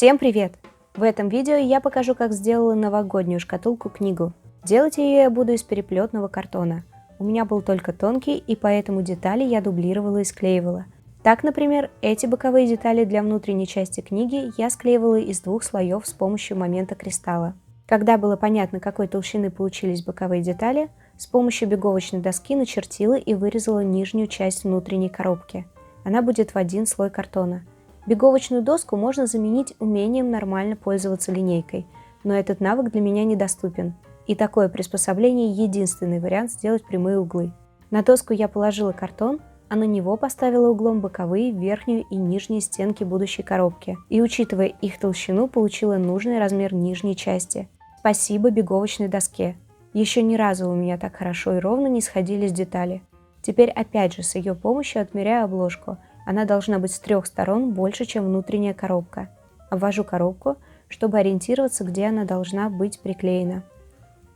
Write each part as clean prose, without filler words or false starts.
Всем привет! В этом видео я покажу, как сделала новогоднюю шкатулку-книгу. Делать ее я буду из переплетного картона. У меня был только тонкий, и поэтому детали я дублировала и склеивала. Так, например, эти боковые детали для внутренней части книги я склеивала из двух слоев с помощью момента кристалла. Когда было понятно, какой толщины получились боковые детали, с помощью беговочной доски начертила и вырезала нижнюю часть внутренней коробки. Она будет в один слой картона. Беговочную доску можно заменить умением нормально пользоваться линейкой, но этот навык для меня недоступен. И такое приспособление – единственный вариант сделать прямые углы. На доску я положила картон, а на него поставила углом боковые, верхнюю и нижние стенки будущей коробки. И, учитывая их толщину, получила нужный размер нижней части. Спасибо беговочной доске. Еще ни разу у меня так хорошо и ровно не сходились детали. Теперь опять же с ее помощью отмеряю обложку. Она должна быть с 3 сторон больше, чем внутренняя коробка. Обвожу коробку, чтобы ориентироваться, где она должна быть приклеена.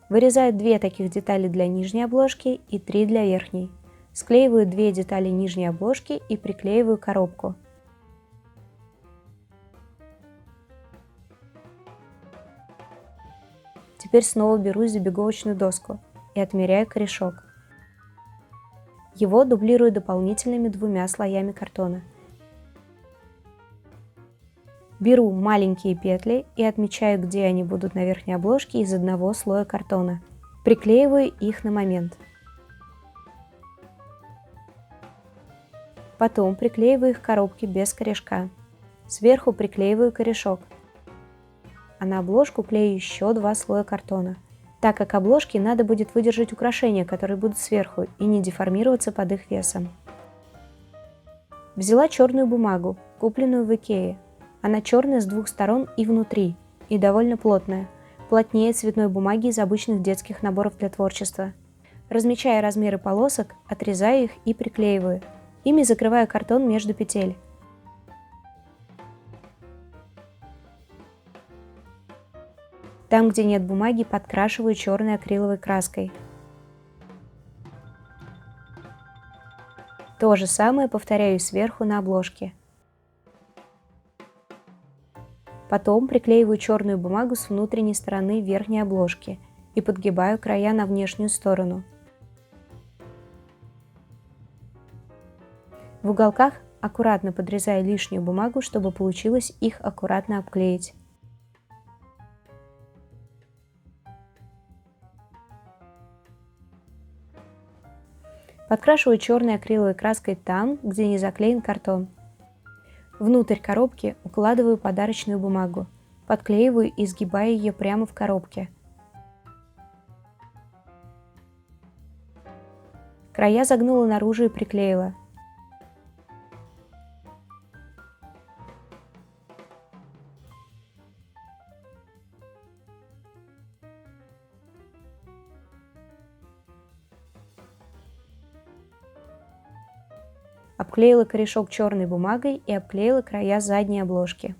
Вырезаю 2 таких детали для нижней обложки и 3 для верхней. Склеиваю 2 детали нижней обложки и приклеиваю коробку. Теперь снова берусь за беговочную доску и отмеряю корешок. Его дублирую дополнительными 2 слоями картона. Беру маленькие петли и отмечаю, где они будут на верхней обложке из одного слоя картона. Приклеиваю их на момент. Потом приклеиваю их к коробке без корешка. Сверху приклеиваю корешок. А на обложку клею еще 2 слоя картона, так как обложке надо будет выдержать украшения, которые будут сверху, и не деформироваться под их весом. Взяла черную бумагу, купленную в Икее. Она черная с 2 сторон и внутри, и довольно плотная, плотнее цветной бумаги из обычных детских наборов для творчества. Размечая размеры полосок, отрезаю их и приклеиваю. Ими закрываю картон между петель. Там, где нет бумаги, подкрашиваю черной акриловой краской. То же самое повторяю сверху на обложке. Потом приклеиваю черную бумагу с внутренней стороны верхней обложки и подгибаю края на внешнюю сторону. В уголках аккуратно подрезаю лишнюю бумагу, чтобы получилось их аккуратно обклеить. Подкрашиваю черной акриловой краской там, где не заклеен картон. Внутрь коробки укладываю подарочную бумагу, подклеиваю и сгибаю ее прямо в коробке. Края загнула наружу и приклеила. Обклеила корешок черной бумагой и обклеила края задней обложки.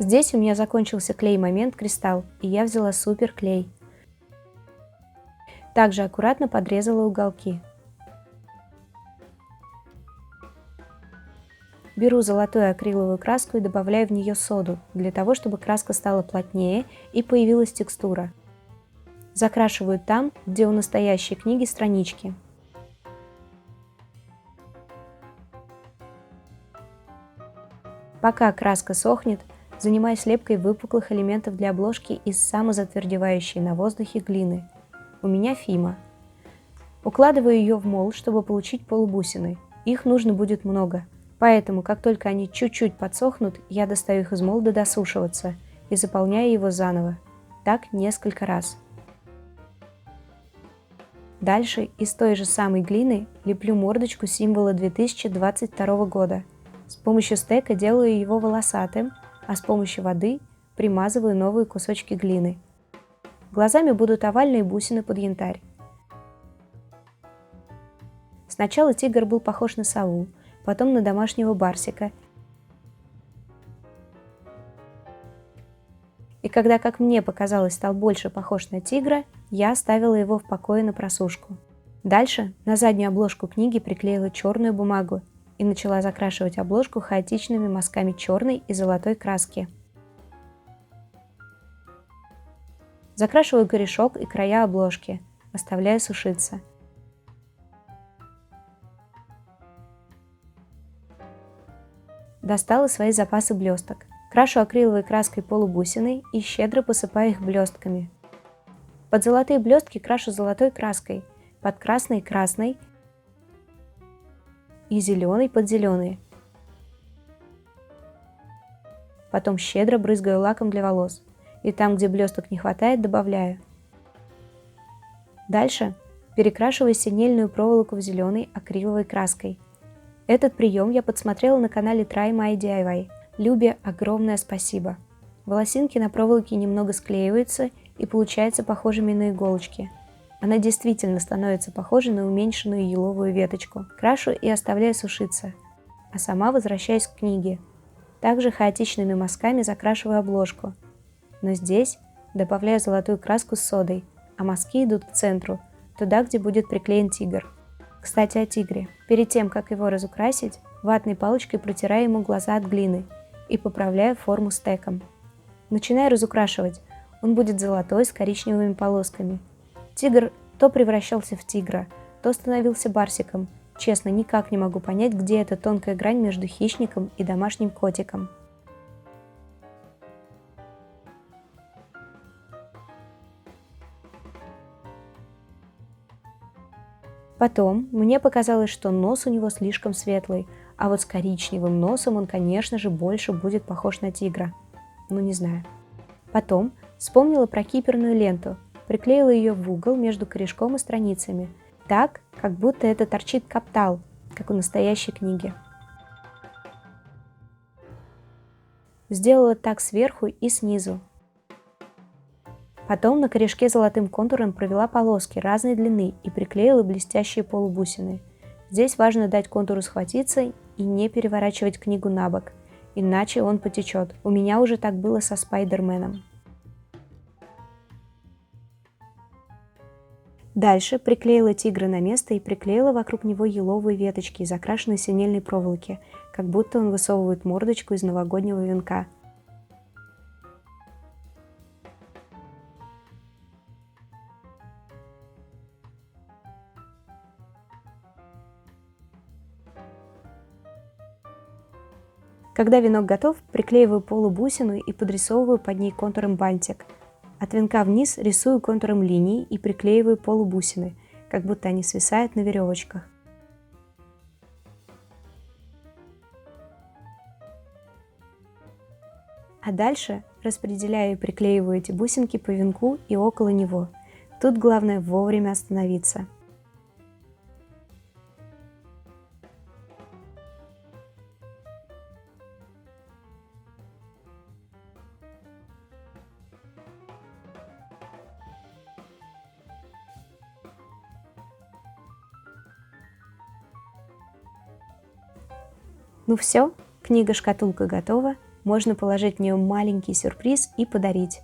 Здесь у меня закончился клей-момент кристалл, и я взяла супер клей. Также аккуратно подрезала уголки. Беру золотую акриловую краску и добавляю в нее соду, для того, чтобы краска стала плотнее и появилась текстура. Закрашиваю там, где у настоящей книги странички. Пока краска сохнет, занимаюсь лепкой выпуклых элементов для обложки из самозатвердевающей на воздухе глины. У меня Фима. Укладываю ее в молд, чтобы получить полубусины. Их нужно будет много, поэтому, как только они чуть-чуть подсохнут, я достаю их из молда досушиваться и заполняю его заново. Так несколько раз. Дальше из той же самой глины леплю мордочку символа 2022 года. С помощью стека делаю его волосатым, а с помощью воды примазываю новые кусочки глины. Глазами будут овальные бусины под янтарь. Сначала тигр был похож на сову, потом на домашнего барсика. И когда, как мне показалось, стал больше похож на тигра, я оставила его в покое на просушку. Дальше на заднюю обложку книги приклеила черную бумагу и начала закрашивать обложку хаотичными мазками черной и золотой краски. Закрашиваю корешок и края обложки, оставляя сушиться. Достала свои запасы блесток. Крашу акриловой краской полубусины и щедро посыпаю их блестками. Под золотые блестки крашу золотой краской, под красной – красной и зеленый под зеленые. Потом щедро брызгаю лаком для волос, и там, где блесток не хватает, добавляю. Дальше перекрашиваю синельную проволоку в зеленый акриловой краской. Этот прием я подсмотрела на канале Try My DIY. Любе огромное спасибо. Волосинки на проволоке немного склеиваются и получаются похожими на иголочки. Она действительно становится похожей на уменьшенную еловую веточку. Крашу и оставляю сушиться, а сама возвращаюсь к книге. Также хаотичными мазками закрашиваю обложку. Но здесь добавляю золотую краску с содой, а мазки идут к центру, туда, где будет приклеен тигр. Кстати, о тигре. Перед тем, как его разукрасить, ватной палочкой протираю ему глаза от глины и поправляю форму стеком. Начинаю разукрашивать. Он будет золотой с коричневыми полосками. Тигр то превращался в тигра, то становился барсиком. Честно, никак не могу понять, где эта тонкая грань между хищником и домашним котиком. Потом мне показалось, что нос у него слишком светлый, а вот с коричневым носом он, конечно же, больше будет похож на тигра. Ну, не знаю. Потом вспомнила про киперную ленту, приклеила ее в угол между корешком и страницами, так, как будто это торчит каптал, как у настоящей книги. Сделала так сверху и снизу. Потом на корешке золотым контуром провела полоски разной длины и приклеила блестящие полубусины. Здесь важно дать контуру схватиться и не переворачивать книгу на бок, иначе он потечет. У меня уже так было со Спайдерменом. Дальше приклеила тигра на место и приклеила вокруг него еловые веточки из окрашенной синельной проволоки, как будто он высовывает мордочку из новогоднего венка. Когда венок готов, приклеиваю полубусину и подрисовываю под ней контуром бантик. От венка вниз рисую контуром линии и приклеиваю полубусины, как будто они свисают на веревочках. А дальше распределяю и приклеиваю эти бусинки по венку и около него. Тут главное вовремя остановиться. Ну все, книга-шкатулка готова, можно положить в нее маленький сюрприз и подарить.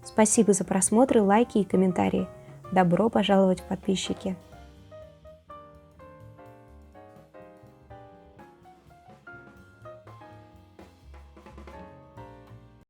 Спасибо за просмотры, лайки и комментарии. Добро пожаловать в подписчики!